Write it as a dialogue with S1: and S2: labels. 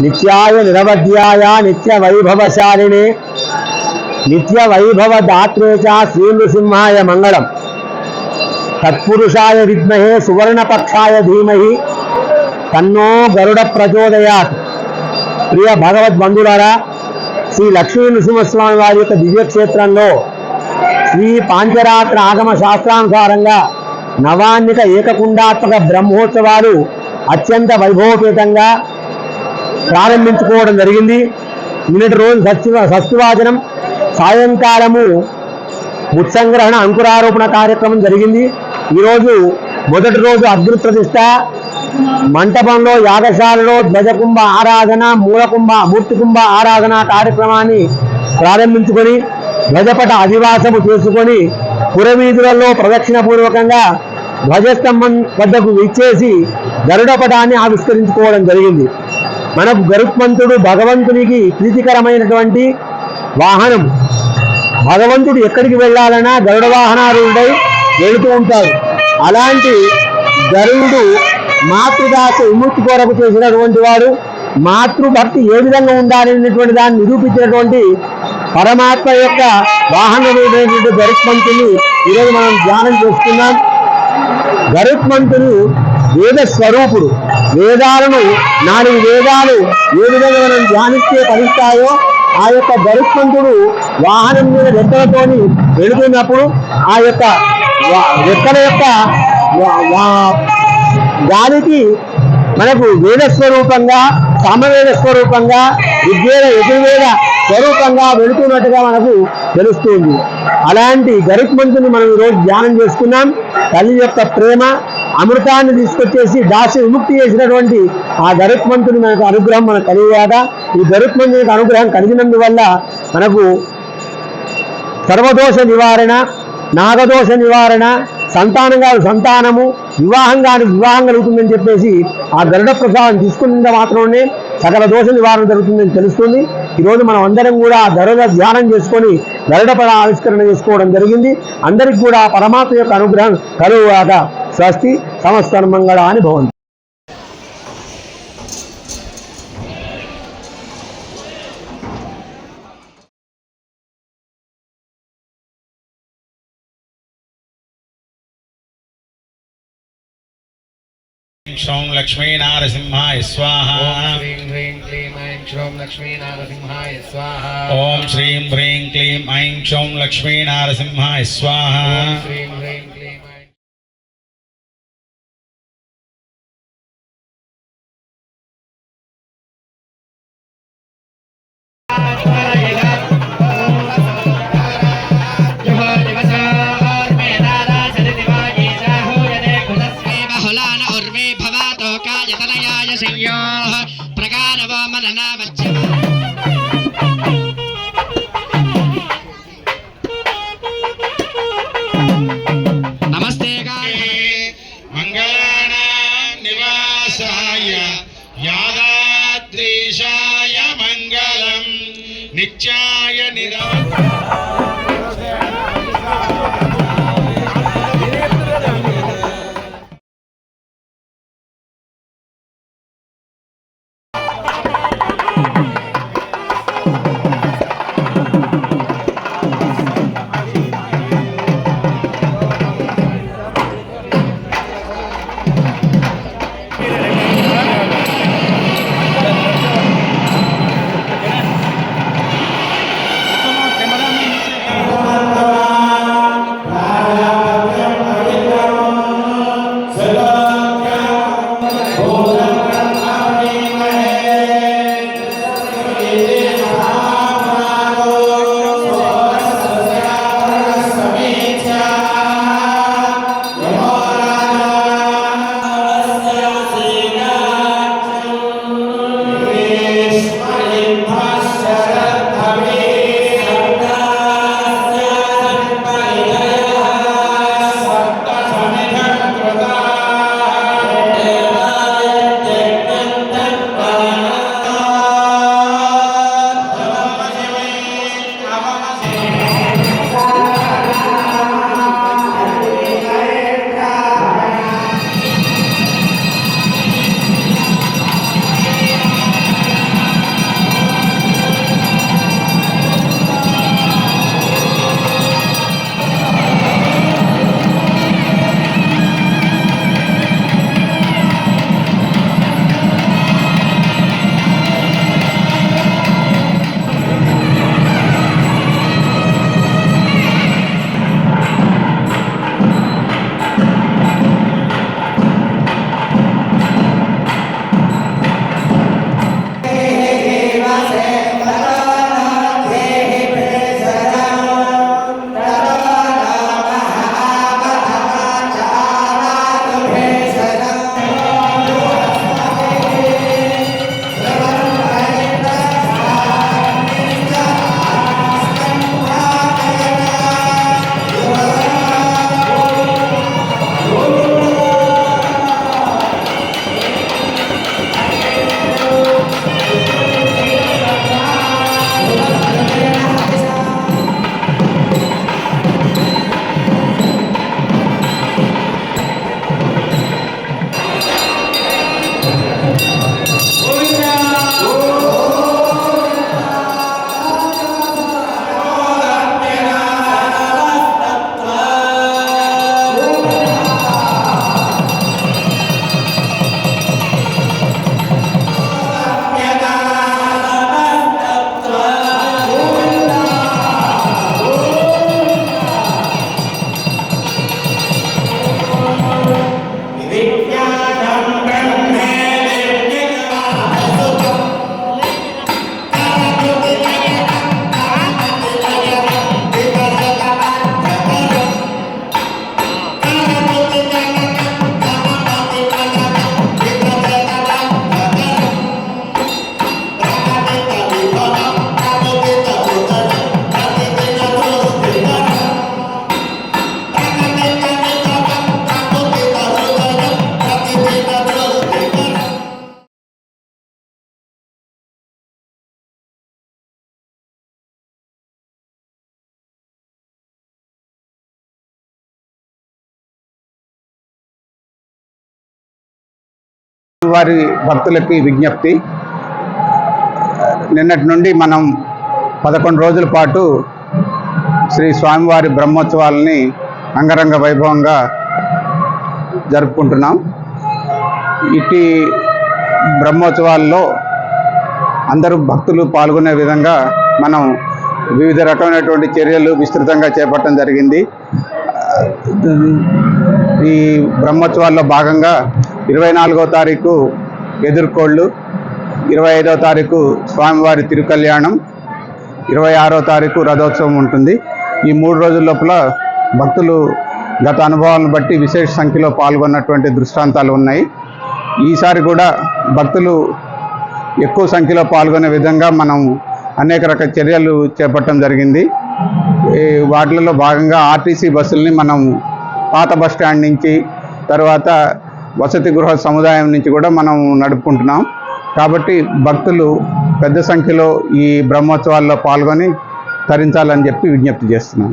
S1: నిత్యాయ నిరవధ్యాయ నిత్య వైభవశాలినే నిత్య వైభవ దాత్రే చ శ్రీ నృసింహాయ మంగళం. తత్పురుషాయ విద్మహే సువర్ణపక్షాయ ధీమహి తన్నో గరుడ ప్రచోదయాత్. ప్రియ భగవద్బంధులారా, శ్రీ లక్ష్మీ నృసింహస్వామి వారి యొక్క దివ్యక్షేత్రంలో శ్రీ పాంచరాత్ర ఆగమ శాస్త్రానుసారంగా నవాన్నిక ఏకకుండాత్మక బ్రహ్మోత్సవాలు అత్యంత వైభవపేతంగా ప్రారంభించుకోవడం జరిగింది. నిన్నటి రోజు షష్ఠివాచనం, సాయంకాలము ముత్సంగ్రహణ అంకురారోపణ కార్యక్రమం జరిగింది. ఈరోజు మొదటి రోజు అగ్ని ప్రతిష్ట, మంటపంలో యాగశాలలో ధ్వజకుంభ ఆరాధన, మూర్తికుంభ ఆరాధన కార్యక్రమాన్ని ప్రారంభించుకొని ధ్వజపట అధివాసము చేసుకొని పురవీధులలో ప్రదక్షిణ పూర్వకంగా ధ్వజస్తంభం వద్దకు విచ్చేసి గరుడపటాన్ని ఆవిష్కరించుకోవడం జరిగింది. మనకు గరుత్మంతుడు భగవంతునికి ప్రీతికరమైనటువంటి వాహనం. భగవంతుడు ఎక్కడికి వెళ్ళాలన్నా గరుడ వాహనారుడై వెళుతూ ఉంటాడు. అలాంటి గరుడు మాతృదాస విముక్తి కొరకు చేసినటువంటి వాడు. మాతృభక్తి ఏ విధంగా ఉండాలనేటువంటి దాన్ని నిరూపించినటువంటి పరమాత్మ యొక్క వాహనమైనటువంటి గరుత్మంతుని ఈరోజు మనం ధ్యానం చేస్తున్నాం. గరుత్మంతుడు వేద స్వరూపుడు. వేదాలను 4 వేదాలు ఏ విధంగా మనం ధ్యానిస్తే ఫలిస్తాయో ఆ యొక్క గరుత్మంతుడు వాహనం మీద రెక్కలతోని వెళుతున్నప్పుడు ఆ యొక్క రెక్కల యొక్క గాలికి మనకు వేద స్వరూపంగా, సామవేద స్వరూపంగా, ఋగ్వేద యజుర్వేద స్వరూపంగా వెళుతున్నట్టుగా మనకు తెలుస్తుంది. అలాంటి గరుత్మంతుని మనం ఈరోజు ధ్యానం చేసుకున్నాం. తల్లి యొక్క ప్రేమ అమృతాన్ని తీసుకొచ్చేసి దాసి విముక్తి చేసినటువంటి ఆ గరుత్మంతుని మనకు అనుగ్రహం మనకు కలిగాక, ఈ గరుత్మంతునికి అనుగ్రహం కలిగినందువల్ల మనకు సర్వదోష నివారణ, నాగదోష నివారణ, సంతానం కాదు సంతానము, వివాహం కాదు వివాహం కలుగుతుందని చెప్పేసి ఆ గరుడ ప్రసాదం తీసుకున్నంత మాత్రమే సకల దోష నివారణ జరుగుతుందని తెలుస్తుంది. ఈరోజు మనం అందరం కూడా గరుడ ధ్యానం చేసుకొని గరుడ పద ఆవిష్కరణ చేసుకోవడం జరిగింది. అందరికి కూడా పరమాత్మ యొక్క అనుగ్రహం కలుగుగాక. స్వస్తి. సమస్త మంగళాని భవంతు.
S2: శ్రీం లక్ష్మీ నారసింహాయ స్వాహా.
S3: శ్రీం హ్రీం క్లీం ఐం క్షౌం లక్ష్మీ నారసింహాయ స్వాహా.
S2: ఓం శ్రీం హ్రీం క్లీం ఐం క్షౌం లక్ష్మీ నారసింహాయ స్వాహా.
S3: శ్రీం హ్రీం క్లీం
S2: నమస్తే మంగళానాం నివాసాయ యాదాద్రీశాయ మంగళం నిత్యాయ
S4: వారి భక్తులకి విజ్ఞప్తి, నిన్నటి నుండి మనం 11 రోజుల పాటు శ్రీ స్వామివారి బ్రహ్మోత్సవాలని అంగరంగ వైభవంగా జరుపుకుంటున్నాం. ఇటు బ్రహ్మోత్సవాల్లో అందరూ భక్తులు పాల్గొనే విధంగా మనం వివిధ రకమైనటువంటి చర్యలు విస్తృతంగా చేపట్టడం జరిగింది. ఈ బ్రహ్మోత్సవాల్లో భాగంగా 24వ తారీఖు ఎదుర్కోళ్ళు, 25వ తారీఖు స్వామివారి తిరుకల్యాణం, 26వ తారీఖు రథోత్సవం ఉంటుంది. ఈ 3 రోజుల లోపల భక్తులు గత అనుభవాలను బట్టి విశేష సంఖ్యలో పాల్గొన్నటువంటి దృష్టాంతాలు ఉన్నాయి. ఈసారి కూడా భక్తులు ఎక్కువ సంఖ్యలో పాల్గొనే విధంగా మనం అనేక రకాల చర్యలు చేపట్టడం జరిగింది. వాటిలో భాగంగా ఆర్టీసీ బస్సుల్ని మనం పాత బస్ స్టాండ్ నుంచి, తర్వాత వసతి గృహ సముదాయం నుంచి కూడా మనం నడుపుకుంటున్నాం. కాబట్టి భక్తులు పెద్ద సంఖ్యలో ఈ బ్రహ్మోత్సవాల్లో పాల్గొని తరించాలని చెప్పి విజ్ఞప్తి చేస్తున్నాం.